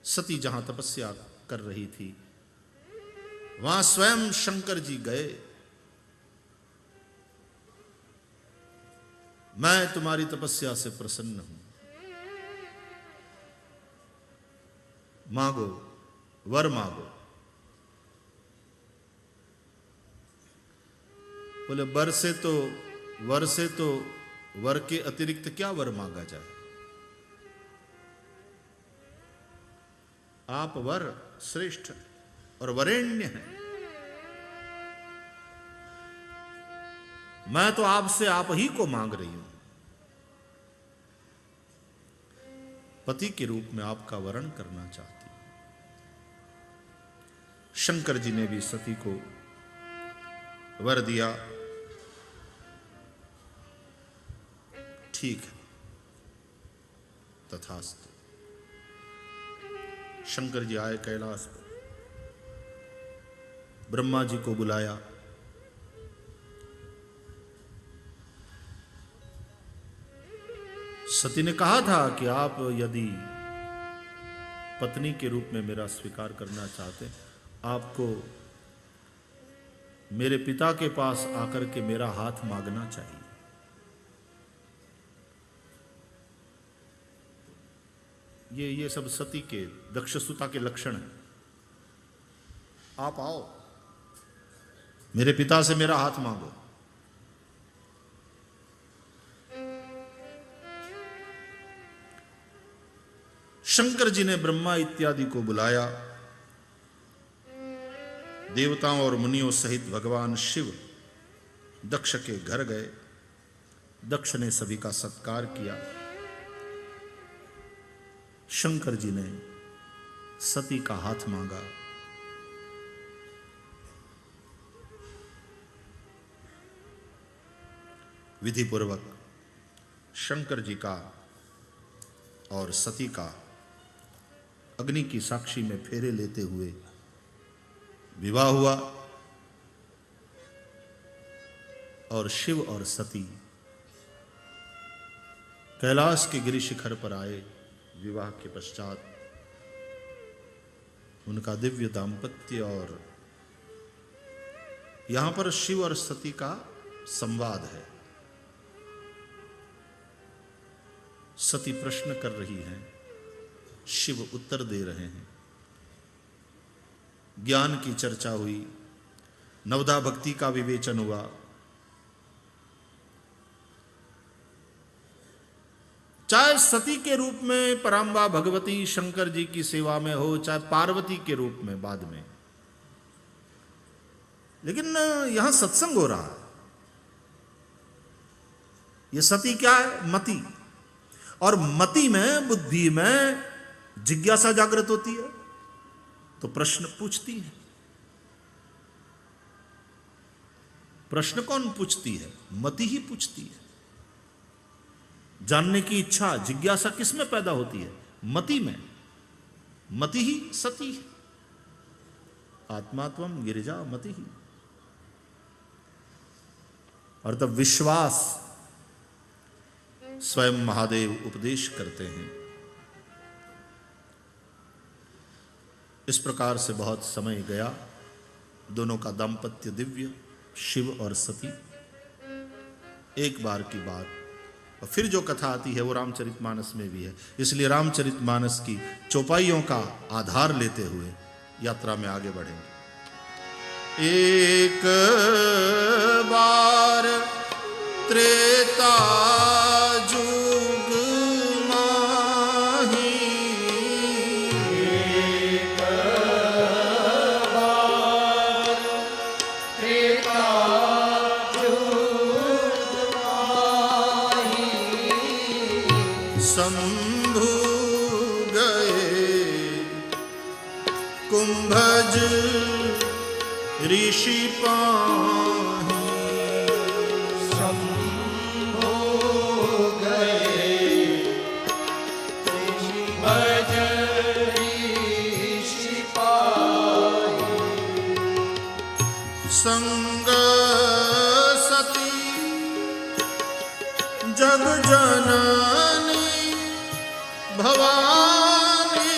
सती जहां तपस्या कर रही थी वहां स्वयं शंकर जी गए। मैं तुम्हारी तपस्या से प्रसन्न हूं, मांगो, वर मांगो। बोले वर से तो वर के अतिरिक्त क्या वर मांगा जाए। आप वर श्रेष्ठ और वरेण्य हैं। मैं तो आपसे आप ही को मांग रही हूं। पति के रूप में आपका वरण करना चाहती हूं। शंकर जी ने भी सती को वर दिया। ठीक है, तथास्तु। शंकर जी आए कैलाश पर, ब्रह्मा जी को बुलाया। सती ने कहा था कि आप यदि पत्नी के रूप में मेरा स्वीकार करना चाहते, आपको मेरे पिता के पास आकर के मेरा हाथ मांगना चाहिए। ये सब सती के, दक्षसुता के लक्षण हैं। आप आओ, मेरे पिता से मेरा हाथ मांगो। शंकर जी ने ब्रह्मा इत्यादि को बुलाया। देवताओं और मुनियों सहित भगवान शिव दक्ष के घर गए। दक्ष ने सभी का सत्कार किया। शंकर जी ने सती का हाथ मांगा। विधिपूर्वक शंकर जी का और सती का अग्नि की साक्षी में फेरे लेते हुए विवाह हुआ और शिव और सती कैलाश के गिरि शिखर पर आए। विवाह के पश्चात उनका दिव्य दाम्पत्य, और यहां पर शिव और सती का संवाद है। सती प्रश्न कर रही हैं, शिव उत्तर दे रहे हैं। ज्ञान की चर्चा हुई, नवदा भक्ति का विवेचन हुआ। चाहे सती के रूप में पराम्बा भगवती शंकर जी की सेवा में हो, चाहे पार्वती के रूप में बाद में, लेकिन यहां सत्संग हो रहा है। यह सती क्या है? मति। और मति में, बुद्धि में जिज्ञासा जागृत होती है तो प्रश्न पूछती है। प्रश्न कौन पूछती है? मति ही पूछती है। जानने की इच्छा, जिज्ञासा किस में पैदा होती है? मति में। मति ही सती है। आत्मात्वम गिरिजा मति ही। और तब विश्वास स्वयं महादेव उपदेश करते हैं। इस प्रकार से बहुत समय गया। दोनों का दाम्पत्य दिव्य, शिव और सती। एक बार की बात, और फिर जो कथा आती है वो रामचरितमानस में भी है। इसलिए रामचरितमानस की चौपाइयों का आधार लेते हुए यात्रा में आगे बढ़ेंगे। एक बार त्रेता जुग माही, एक बार त्रेता जुग माही, शंभु गए कुंभज ऋषि पाही। शंभो गए कुंभज ऋषि पाही, संग सती जग जननी भवानी,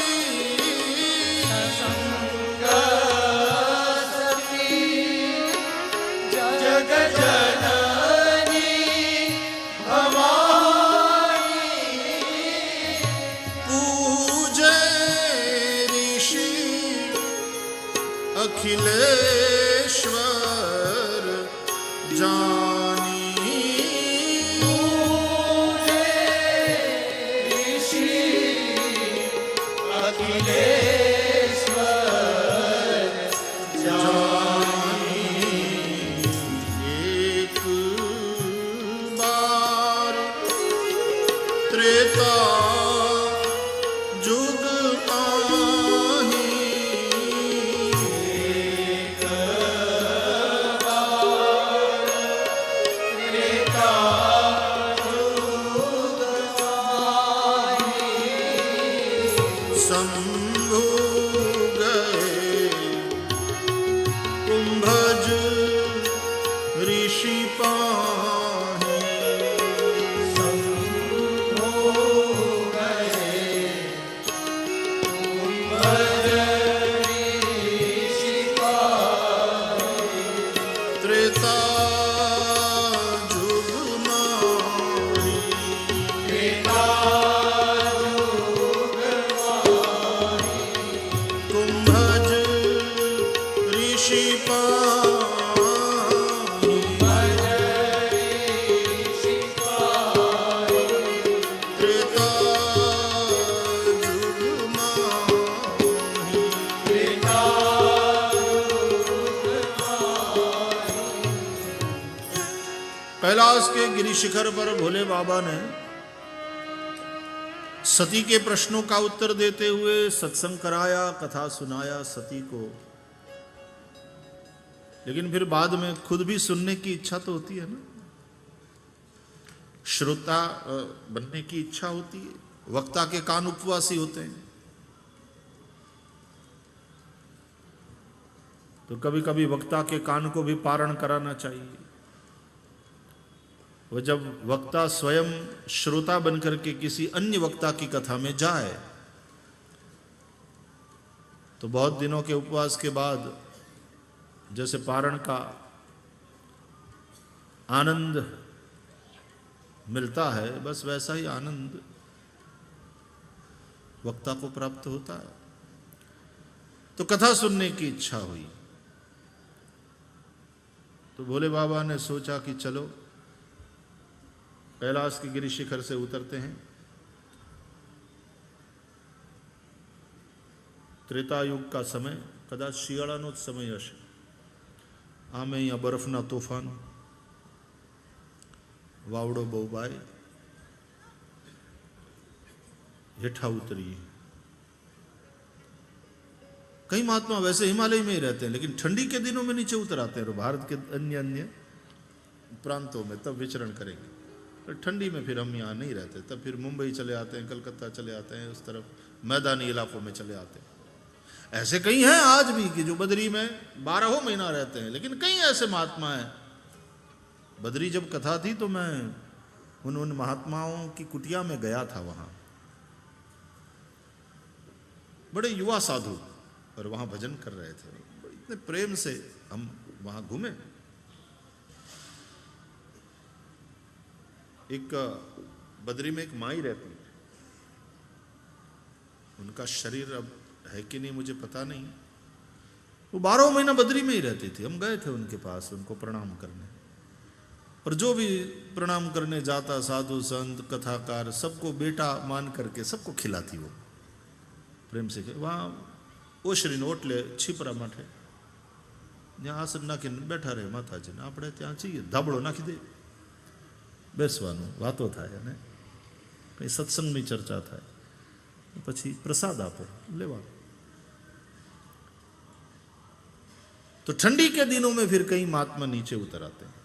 अखिलेश्वर जानी। ऋषि अखिलेश्वर जानी। एक बार त्रेता जुग आही। शंभु गए कुंभज ऋषि पाहे। त्रेता जुग माही। कुंभज ऋषि पाही। त्रेता जुग माही। कैलाश के गिरि शिखर पर भोले बाबा ने सती के प्रश्नों का उत्तर देते हुए सत्संग कराया, कथा सुनाया सती को। लेकिन फिर बाद में खुद भी सुनने की इच्छा तो होती है ना, श्रोता बनने की इच्छा होती है। वक्ता के कान उपवासी होते हैं, तो कभी कभी वक्ता के कान को भी पारण कराना चाहिए। वो जब वक्ता स्वयं श्रोता बनकर के किसी अन्य वक्ता की कथा में जाए, तो बहुत दिनों के उपवास के बाद जैसे पारण का आनंद मिलता है, बस वैसा ही आनंद वक्ता को प्राप्त होता है। तो कथा सुनने की इच्छा हुई, तो भोले बाबा ने सोचा कि चलो कैलाश के गिरि शिखर से उतरते हैं। त्रेता युग का समय कदाच શિયાળાનો જ સમય હશે। આમે અહીંયા બરફના તોફાન, વાવડો બહુ બાય, हेठा उतरिए। कई महात्मा वैसे हिमालय में ही रहते हैं, लेकिन ठंडी के दिनों में नीचे उतर आते हैं। और भारत के अन्य अन्य प्रांतों में तब विचरण करेंगे। तो ठंडी में फिर हम यहाँ नहीं रहते, तब फिर मुंबई चले आते हैं, कलकत्ता चले आते हैं, उस तरफ मैदानी इलाकों में चले आते हैं। ऐसे कई हैं आज भी कि जो बद्री में 12 महीना रहते हैं, लेकिन कई ऐसे महात्मा हैं। बद्री जब कथा थी तो मैं उन महात्माओं की कुटिया में गया था। वहाँ बड़े युवा साधु और वहाँ भजन कर रहे थे। इतने प्रेम से हम वहाँ घूमे। एक बद्री में एक माई रहती है, उनका शरीर अब है कि नहीं मुझे पता नहीं। वो 12 महीना बद्री में ही रहती थी। हम गए थे उनके पास उनको प्रणाम करने, और जो भी प्रणाम करने जाता साधु संत कथाकार सबको बेटा मान करके सबको खिलाती वो प्रेम से। वहाँ ओशरी ओटले છીપરા માટે ત્યાં આસન નાખીને બેઠા રહે માતાજીને, આપણે ત્યાં જઈએ ધાબળો નાખી દે, બેસવાનું, વાતો થાય અને કંઈ સત્સંગની ચર્ચા થાય, પછી પ્રસાદ આપો લેવાનો। तो ठंडी के दिनों में फिर कई महात्मा नीचे उतर आते हैं।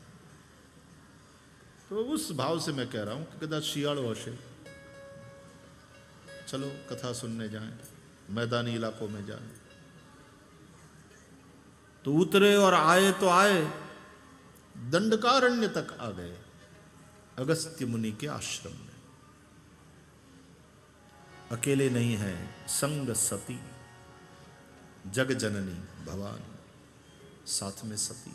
तो उस भाव से मैं कह रहा हूं कि कदाच શિયાળો હશે, चलो कथा सुनने जाएं, मैदानी इलाकों में जाएं। तो उतरे और आए तो आए, दंडकारण्य तक आ गए, अगस्त्य मुनि के आश्रम में। अकेले नहीं है, संग सती जग जननी भवानी, साथ में सती।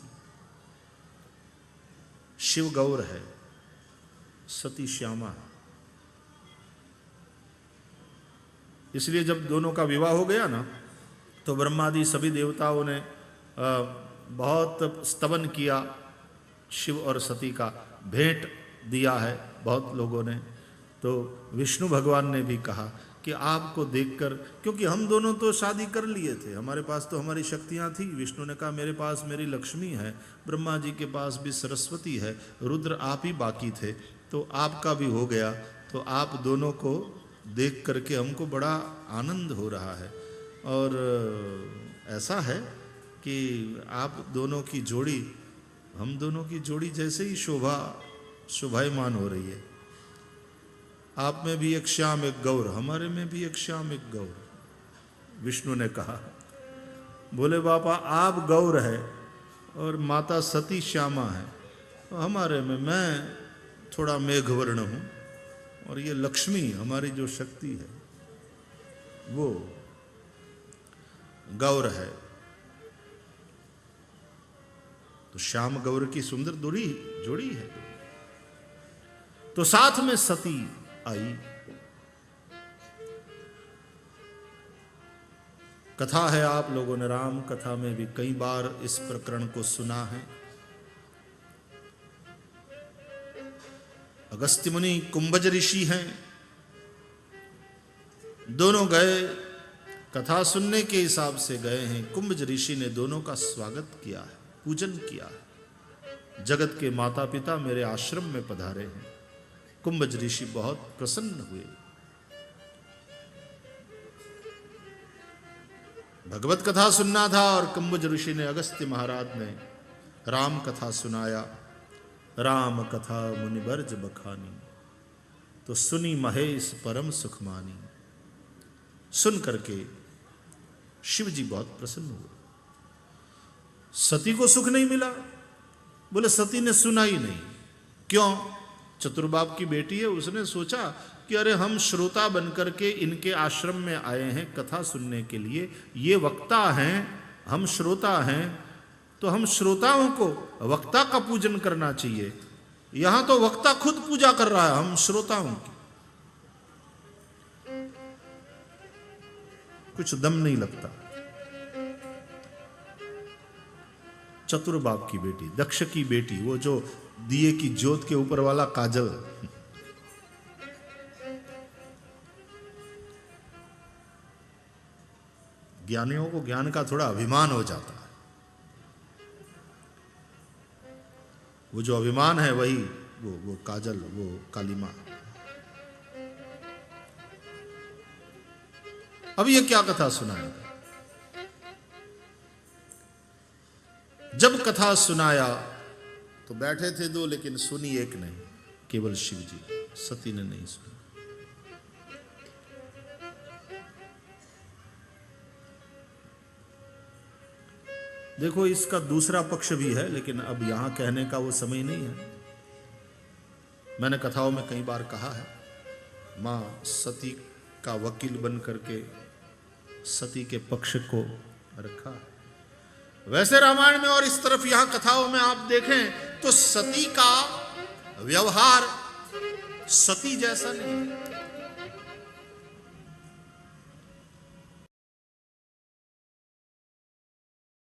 शिव गौर है, सती श्यामा है। इसलिए जब दोनों का विवाह हो गया ना, तो ब्रह्मादि सभी देवताओं ने बहुत स्तवन किया शिव और सती का, भेंट दिया है बहुत लोगों ने। तो विष्णु भगवान ने भी कहा कि आपको देखकर, क्योंकि हम दोनों तो शादी कर लिए थे, हमारे पास तो हमारी शक्तियां थी। विष्णु ने कहा मेरे पास मेरी लक्ष्मी है, ब्रह्मा जी के पास भी सरस्वती है, रुद्र आप ही बाकी थे, तो आपका भी हो गया। तो आप दोनों को देख करके हमको बड़ा आनंद हो रहा है। और ऐसा है कि आप दोनों की जोड़ी, हम दोनों की जोड़ी जैसे ही शोभायमान हो रही है। आप में भी एक श्याम एक गौर, हमारे में भी एक श्याम एक गौर। विष्णु ने कहा, बोले बापा आप गौर है और माता सती श्यामा है, तो हमारे में मैं थोड़ा मेघवर्ण हूं और ये लक्ष्मी हमारी जो शक्ति है वो गौर है। तो श्याम गौर की सुंदर जोड़ी है। तो साथ में सती आई। कथा है, आप लोगों ने राम कथा में भी कई बार इस प्रकरण को सुना है। अगस्त्य मुनि कुंभज ऋषि हैं, दोनों गए कथा सुनने के हिसाब से गए हैं। कुंभज ऋषि ने दोनों का स्वागत किया है, पूजन किया है। जगत के माता पिता मेरे आश्रम में पधारे हैं। कुंभज ऋषि बहुत प्रसन्न हुए। भगवत कथा सुनना था और कुंभज ऋषि ने अगस्त्य महाराज ने राम कथा सुनाया। राम कथा मुनिवर्ज बखानी, तो सुनी महेश परम सुख मानी। सुन करके शिव जी बहुत प्रसन्न हुए। सती को सुख नहीं मिला, बोले सती ने सुना ही नहीं। क्यों? चतुर्बाप की बेटी है, उसने सोचा कि अरे हम श्रोता बनकर के इनके आश्रम में आए हैं कथा सुनने के लिए, ये वक्ता हैं, हम श्रोता हैं, तो हम श्रोताओं को वक्ता का पूजन करना चाहिए। यहां तो वक्ता खुद पूजा कर रहा है, हम श्रोताओं की कुछ दम नहीं लगता। चतुर्बाप की बेटी, दक्ष की बेटी, वो जो दिए की ज्योत के ऊपर वाला काजल, ज्ञानियों को ज्ञान का थोड़ा अभिमान हो जाता है। वो जो अभिमान है वही वो काजल, वो काली मां। अब ये क्या कथा सुनाएगा? जब कथा सुनाया तो बैठे थे दो, लेकिन सुनी एक नहीं, केवल शिव जी। सती ने नहीं सुनी। देखो इसका दूसरा पक्ष भी है, लेकिन अब यहां कहने का वो समय नहीं है। मैंने कथाओं में कई बार कहा है, मां सती का वकील बन करके सती के पक्ष को रखा है। वैसे रामायण में और इस तरफ यहां कथाओं में आप देखें तो सती का व्यवहार सती जैसा नहीं है।